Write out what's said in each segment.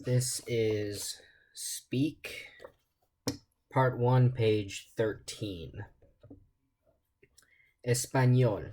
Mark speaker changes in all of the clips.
Speaker 1: This is Speak, Part 1, page 13. Español.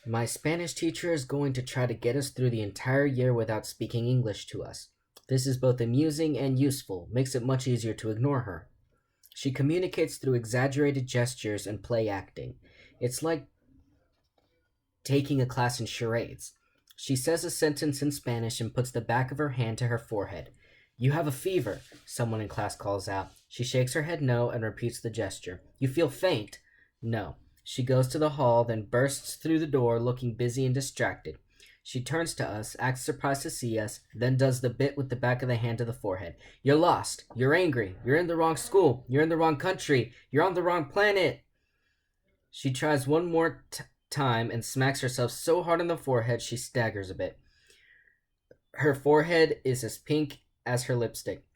Speaker 1: My Spanish teacher is going to try to get us through the entire year without speaking English to us. This is both amusing and useful, makes it much easier to ignore her. She communicates through exaggerated gestures and play acting. It's like taking a class in charades. She says a sentence in Spanish and puts the back of her hand to her forehead. You have a fever, someone in class calls out. She shakes her head no and repeats the gesture. You feel faint? No. She goes to the hall, then bursts through the door, looking busy and distracted. She turns to us, acts surprised to see us, then does the bit with the back of the hand to the forehead. You're lost. You're angry. You're in the wrong school. You're in the wrong country. You're on the wrong planet. She tries one more time and smacks herself so hard on the forehead she staggers a bit. Her forehead is as pink as her lipstick.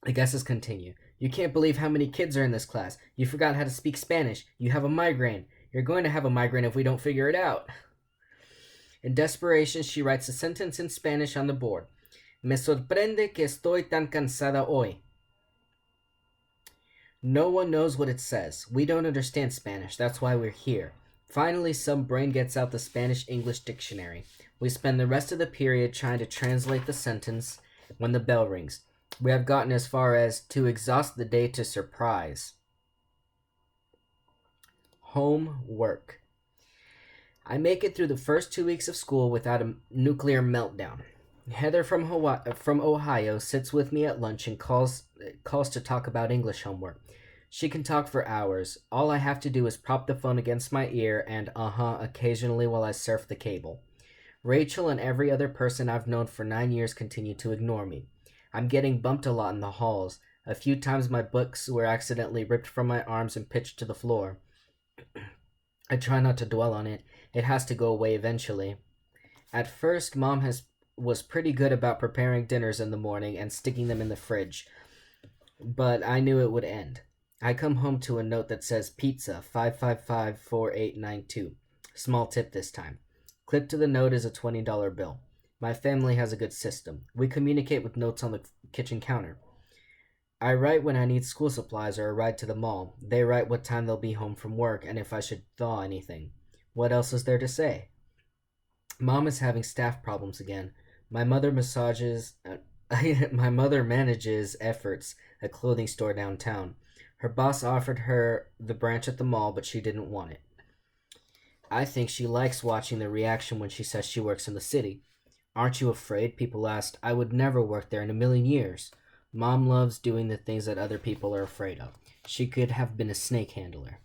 Speaker 1: The guesses continue. You can't believe how many kids are in this class. You forgot how to speak Spanish. You have a migraine. You're going to have a migraine if we don't figure it out. In desperation, she writes a sentence in Spanish on the board. Me sorprende que estoy tan cansada hoy. No one knows what it says. We don't understand Spanish. That's why we're here. Finally, some brain gets out the Spanish-English dictionary. We spend the rest of the period trying to translate the sentence when the bell rings. We have gotten as far as to exhaust the day to surprise. Homework. I make it through the first 2 weeks of school without a nuclear meltdown. Heather from Ohio sits with me at lunch and calls to talk about English homework. She can talk for hours. All I have to do is prop the phone against my ear and occasionally while I surf the cable. Rachel and every other person I've known for 9 years continue to ignore me. I'm getting bumped a lot in the halls. A few times my books were accidentally ripped from my arms and pitched to the floor. I try not to dwell on it. It has to go away eventually. At first, Mom was pretty good about preparing dinners in the morning and sticking them in the fridge, but I knew it would end. I come home to a note that says Pizza 5554892. Small tip this time. Clipped to the note is a $20 bill. My family has a good system. We communicate with notes on the kitchen counter. I write when I need school supplies or a ride to the mall. They write what time they'll be home from work and if I should thaw anything. What else is there to say? Mom is having staff problems again. My mother manages efforts, a clothing store downtown. Her boss offered her the branch at the mall, but she didn't want it. I think she likes watching the reaction when she says she works in the city. Aren't you afraid? People asked. I would never work there in a million years. Mom loves doing the things that other people are afraid of. She could have been a snake handler.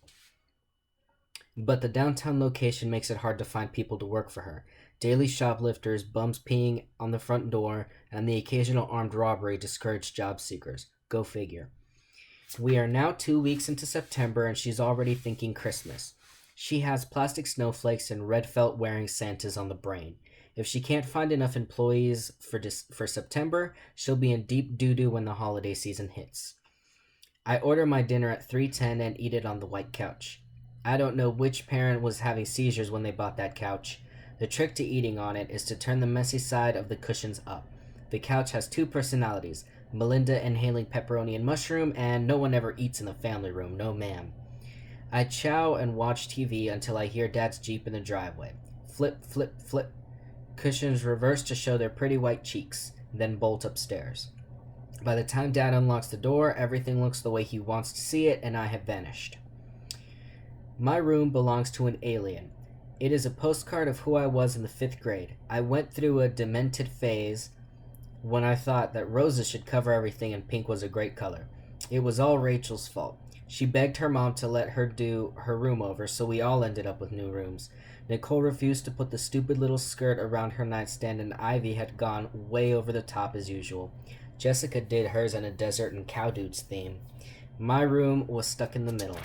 Speaker 1: But the downtown location makes it hard to find people to work for her. Daily shoplifters, bums peeing on the front door, and the occasional armed robbery discourage job seekers. Go figure. We are now 2 weeks into September and she's already thinking Christmas. She has plastic snowflakes and red felt wearing Santas on the brain. If she can't find enough employees for September, she'll be in deep doo-doo when the holiday season hits. I order my dinner at 3:10 and eat it on the white couch. I don't know which parent was having seizures when they bought that couch. The trick to eating on it is to turn the messy side of the cushions up. The couch has two personalities, Melinda inhaling pepperoni and mushroom, and no one ever eats in the family room, no ma'am. I chow and watch TV until I hear Dad's Jeep in the driveway. Flip, flip, flip. Cushions reverse to show their pretty white cheeks, then bolt upstairs. By the time Dad unlocks the door, everything looks the way he wants to see it, and I have vanished. My room belongs to an alien. It is a postcard of who I was in the 5th grade. I went through a demented phase when I thought that roses should cover everything and pink was a great color. It was all Rachel's fault. She begged her mom to let her do her room over, so we all ended up with new rooms. Nicole refused to put the stupid little skirt around her nightstand, and Ivy had gone way over the top as usual. Jessica did hers in a desert and cow dudes theme. My room was stuck in the middle,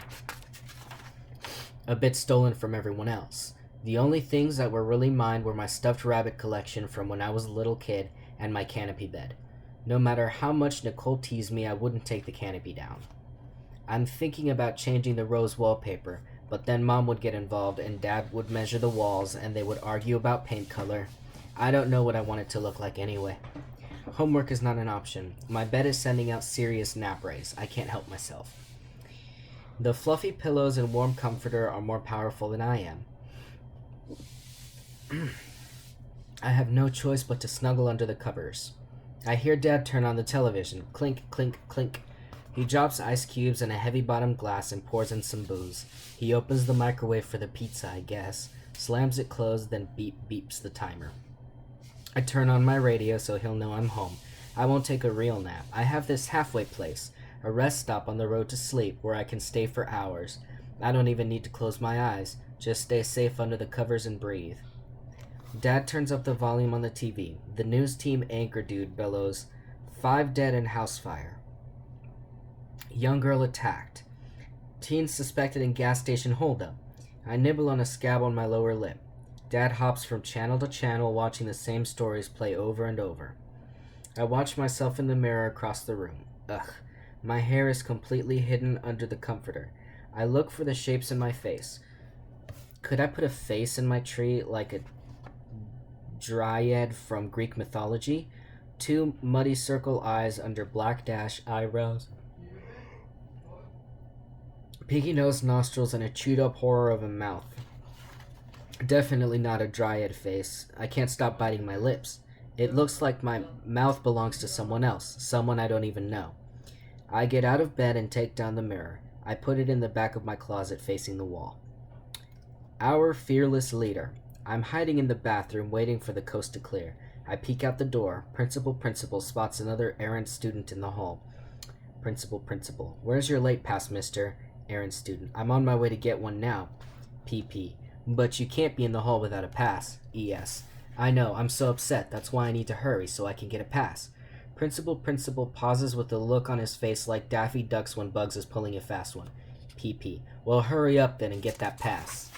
Speaker 1: a bit stolen from everyone else. The only things that were really mine were my stuffed rabbit collection from when I was a little kid and my canopy bed. No matter how much Nicole teased me, I wouldn't take the canopy down. I'm thinking about changing the rose wallpaper, but then Mom would get involved and Dad would measure the walls and they would argue about paint color. I don't know what I want it to look like anyway. Homework is not an option. My bed is sending out serious nap rays. I can't help myself. The fluffy pillows and warm comforter are more powerful than I am. I have no choice but to snuggle under the covers. I hear Dad turn on the television. Clink, clink, clink. He drops ice cubes in a heavy-bottomed glass and pours in some booze. He opens the microwave for the pizza, I guess, slams it closed, then beeps the timer. I turn on my radio so he'll know I'm home. I won't take a real nap. I have this halfway place, a rest stop on the road to sleep where I can stay for hours. I don't even need to close my eyes, just stay safe under the covers and breathe. Dad turns up the volume on the TV. The news team anchor dude bellows, 5 dead in house fire. Young girl attacked. Teen suspected in gas station holdup. I nibble on a scab on my lower lip. Dad hops from channel to channel watching the same stories play over and over. I watch myself in the mirror across the room. Ugh. My hair is completely hidden under the comforter. I look for the shapes in my face. Could I put a face in my tree like a dryad from Greek mythology? 2 muddy circle eyes under black dash eyebrows. Piggy nose nostrils and a chewed up horror of a mouth. Definitely not a dryad face. I can't stop biting my lips. It looks like my mouth belongs to someone else, someone I don't even know. I get out of bed and take down the mirror. I put it in the back of my closet facing the wall. Our fearless leader. I'm hiding in the bathroom waiting for the coast to clear. I peek out the door. Principal spots another errant student in the hall. Principal. Where's your late pass, mister? Errant student. I'm on my way to get one now. PP. But you can't be in the hall without a pass. ES. I know, I'm so upset. That's why I need to hurry, so I can get a pass. Principal pauses with a look on his face like Daffy Duck's when Bugs is pulling a fast one. PP. Well, hurry up then and get that pass.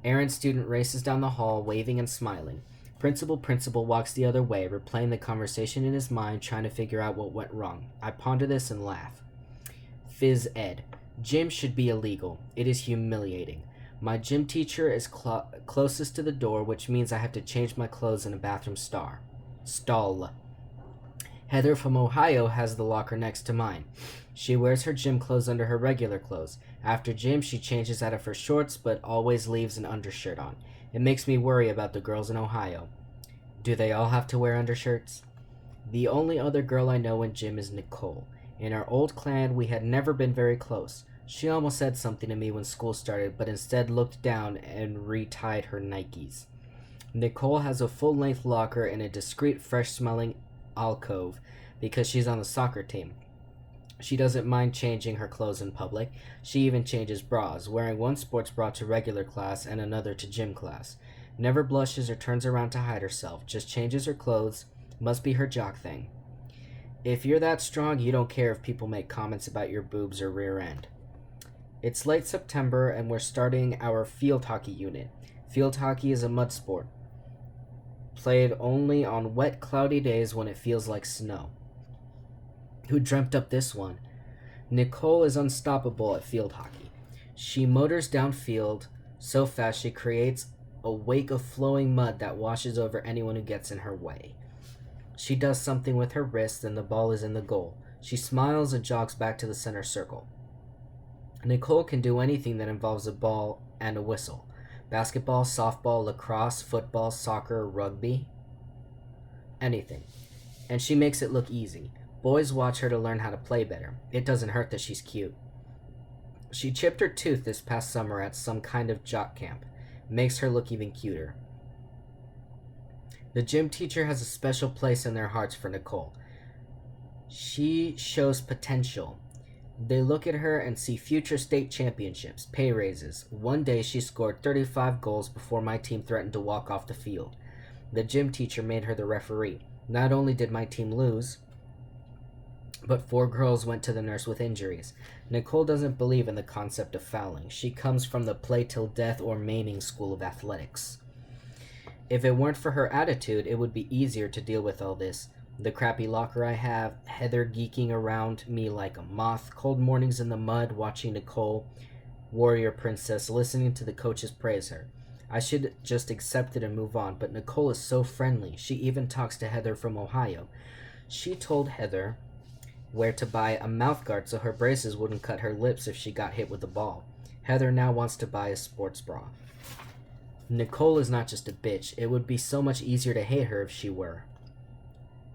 Speaker 1: Errant student races down the hall, waving and smiling. Principal walks the other way, replaying the conversation in his mind, trying to figure out what went wrong. I ponder this and laugh. Phys Ed. Gym should be illegal. It is humiliating. My gym teacher is closest to the door, which means I have to change my clothes in a bathroom stall. Heather from Ohio has the locker next to mine. She wears her gym clothes under her regular clothes. After gym, she changes out of her shorts, but always leaves an undershirt on. It makes me worry about the girls in Ohio. Do they all have to wear undershirts? The only other girl I know in gym is Nicole. In our old clan, we had never been very close. She almost said something to me when school started, but instead looked down and retied her Nikes. Nicole has a full-length locker in a discreet, fresh-smelling alcove because she's on the soccer team. She doesn't mind changing her clothes in public. She even changes bras, wearing one sports bra to regular class and another to gym class. Never blushes or turns around to hide herself, just changes her clothes. Must be her jock thing. If you're that strong, you don't care if people make comments about your boobs or rear end. It's late September and we're starting our field hockey unit. Field hockey is a mud sport, played only on wet, cloudy days when it feels like snow. Who dreamt up this one? Nicole is unstoppable at field hockey. She motors downfield so fast she creates a wake of flowing mud that washes over anyone who gets in her way. She does something with her wrist and the ball is in the goal. She smiles and jogs back to the center circle. Nicole can do anything that involves a ball and a whistle. Basketball, softball, lacrosse, football, soccer, rugby. Anything. And she makes it look easy. Boys watch her to learn how to play better. It doesn't hurt that she's cute. She chipped her tooth this past summer at some kind of jock camp. Makes her look even cuter. The gym teacher has a special place in their hearts for Nicole. She shows potential. They look at her and see future state championships, pay raises. One day she scored 35 goals before my team threatened to walk off the field. The gym teacher made her the referee. Not only did my team lose, but 4 girls went to the nurse with injuries. Nicole doesn't believe in the concept of fouling. She comes from the play till death or maiming school of athletics. If it weren't for her attitude, it would be easier to deal with all this. The crappy locker I have, Heather geeking around me like a moth, cold mornings in the mud watching Nicole, warrior princess, listening to the coaches praise her. I should just accept it and move on, but Nicole is so friendly. She even talks to Heather from Ohio. She told Heather where to buy a mouthguard so her braces wouldn't cut her lips if she got hit with a ball. Heather now wants to buy a sports bra. Nicole is not just a bitch. It would be so much easier to hate her if she were.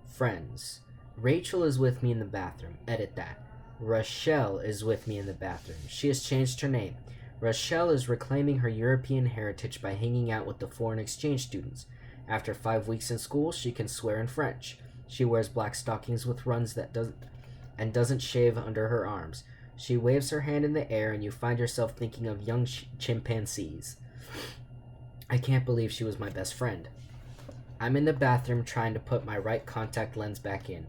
Speaker 1: Friends. Rachel is with me in the bathroom. Edit that. Rochelle is with me in the bathroom. She has changed her name. Rochelle is reclaiming her European heritage by hanging out with the foreign exchange students. After 5 weeks in school, she can swear in French. She wears black stockings with runs and doesn't shave under her arms. She waves her hand in the air and you find yourself thinking of young chimpanzees. I can't believe she was my best friend. I'm in the bathroom trying to put my right contact lens back in.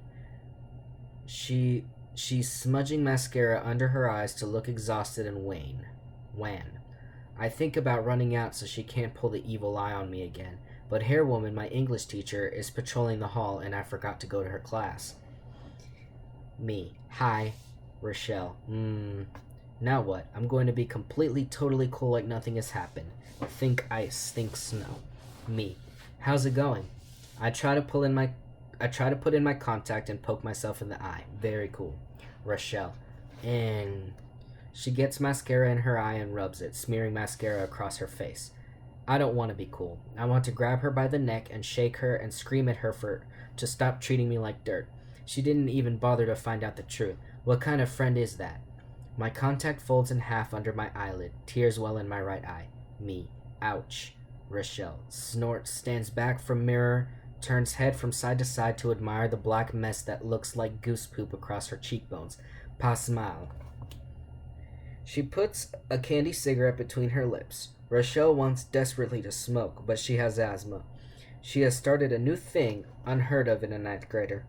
Speaker 1: She's smudging mascara under her eyes to look exhausted and wan. I think about running out so she can't pull the evil eye on me again, but Hair Woman, my English teacher, is patrolling the hall and I forgot to go to her class. Me. Hi. Rochelle. Now what? I'm going to be completely, totally cool like nothing has happened. Think ice, think snow. Me. How's it going? I try to put in my contact and poke myself in the eye. Very cool. Rochelle. And she gets mascara in her eye and rubs it, smearing mascara across her face. I don't want to be cool. I want to grab her by the neck and shake her and scream at her to stop treating me like dirt. She didn't even bother to find out the truth. What kind of friend is that? My contact folds in half under my eyelid. Tears well in my right eye. Me. Ouch. Rochelle. Snorts, stands back from mirror, turns head from side to side to admire the black mess that looks like goose poop across her cheekbones. Pas mal. She puts a candy cigarette between her lips. Rochelle wants desperately to smoke, but she has asthma. She has started a new thing unheard of in a ninth grader.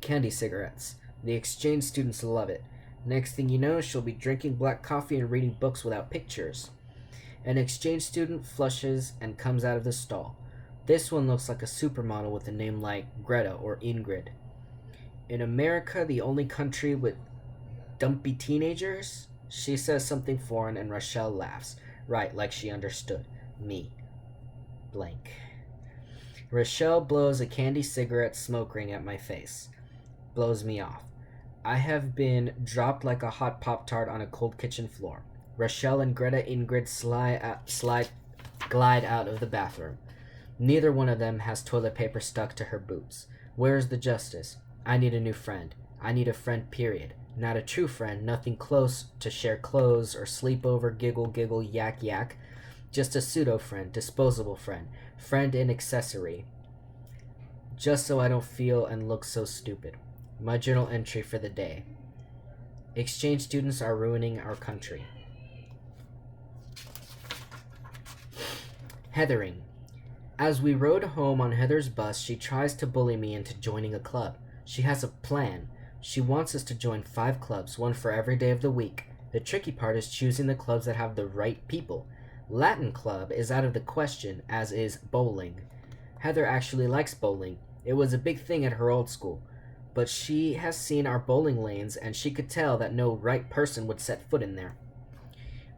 Speaker 1: Candy cigarettes. The exchange students love it. Next thing you know, she'll be drinking black coffee and reading books without pictures. An exchange student flushes and comes out of the stall. This one looks like a supermodel with a name like Greta or Ingrid. In America, the only country with dumpy teenagers? She says something foreign and Rochelle laughs. Right, like she understood. Me. Blank. Rochelle blows a candy cigarette smoke ring at my face. Blows me off. I have been dropped like a hot Pop-Tart on a cold kitchen floor. Rochelle and Greta Ingrid glide out of the bathroom. Neither one of them has toilet paper stuck to her boobs. Where's the justice? I need a new friend. I need a friend, period. Not a true friend, nothing close to share clothes or sleep over, giggle, giggle, yak, yak. Just a pseudo-friend, disposable friend. Friend and accessory. Just so I don't feel and look so stupid. My journal entry for the day. Exchange students are ruining our country. Heathering. As we rode home on Heather's bus, she tries to bully me into joining a club. She has a plan. She wants us to join 5 clubs, one for every day of the week. The tricky part is choosing the clubs that have the right people. Latin club is out of the question, as is bowling. Heather actually likes bowling. It was a big thing at her old school. But she has seen our bowling lanes, and she could tell that no right person would set foot in there.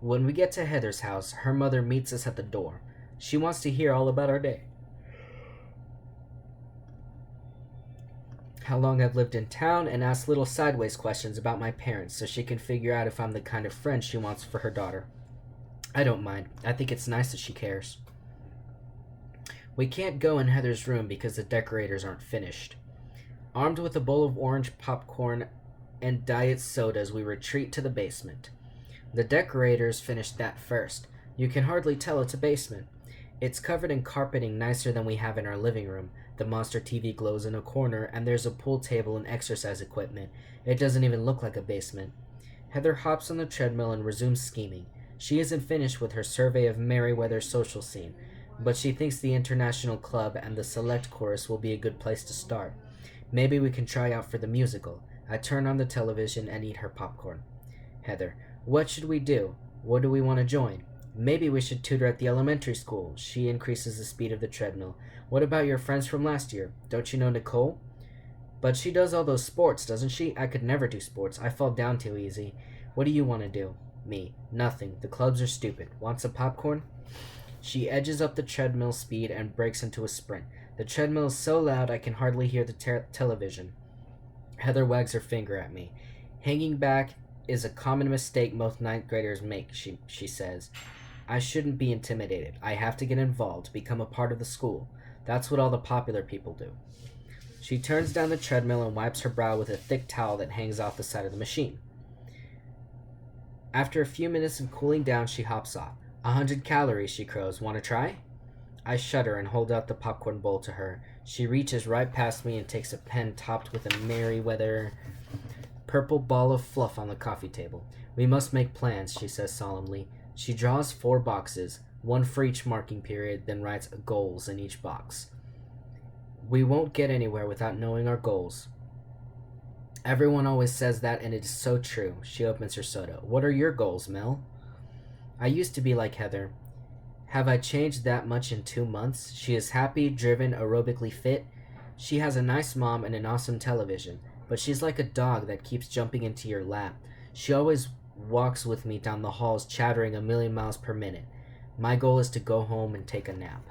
Speaker 1: When we get to Heather's house, her mother meets us at the door. She wants to hear all about our day. How long I've lived in town, and asks little sideways questions about my parents so she can figure out if I'm the kind of friend she wants for her daughter. I don't mind. I think it's nice that she cares. We can't go in Heather's room because the decorators aren't finished. Armed with a bowl of orange popcorn and diet sodas, we retreat to the basement. The decorators finished that first. You can hardly tell it's a basement. It's covered in carpeting nicer than we have in our living room. The monster TV glows in a corner, and there's a pool table and exercise equipment. It doesn't even look like a basement. Heather hops on the treadmill and resumes scheming. She isn't finished with her survey of Merriweather's social scene, but she thinks the International Club and the Select Chorus will be a good place to start. Maybe we can try out for the musical. I turn on the television and eat her popcorn. Heather, what should we do? What do we want to join? Maybe we should tutor at the elementary school. She increases the speed of the treadmill. What about your friends from last year? Don't you know Nicole? But she does all those sports, doesn't she? I could never do sports. I fall down too easy. What do you want to do? Me. Nothing. The clubs are stupid. Want some popcorn? She edges up the treadmill speed and breaks into a sprint. The treadmill is so loud I can hardly hear the television. Heather wags her finger at me. Hanging back is a common mistake most ninth graders make, she says. I shouldn't be intimidated. I have to get involved, become a part of the school. That's what all the popular people do. She turns down the treadmill and wipes her brow with a thick towel that hangs off the side of the machine. After a few minutes of cooling down, she hops off. 100 calories, she crows. Want to try? I shudder and hold out the popcorn bowl to her. She reaches right past me and takes a pen topped with a Merryweather purple ball of fluff on the coffee table. We must make plans, she says solemnly. She draws 4 boxes, one for each marking period, then writes goals in each box. We won't get anywhere without knowing our goals. Everyone always says that, and it is so true. She opens her soda. What are your goals, Mel? I used to be like Heather. Have I changed that much in 2 months? She is happy, driven, aerobically fit. She has a nice mom and an awesome television, but she's like a dog that keeps jumping into your lap. She always walks with me down the halls, chattering a million miles per minute. My goal is to go home and take a nap.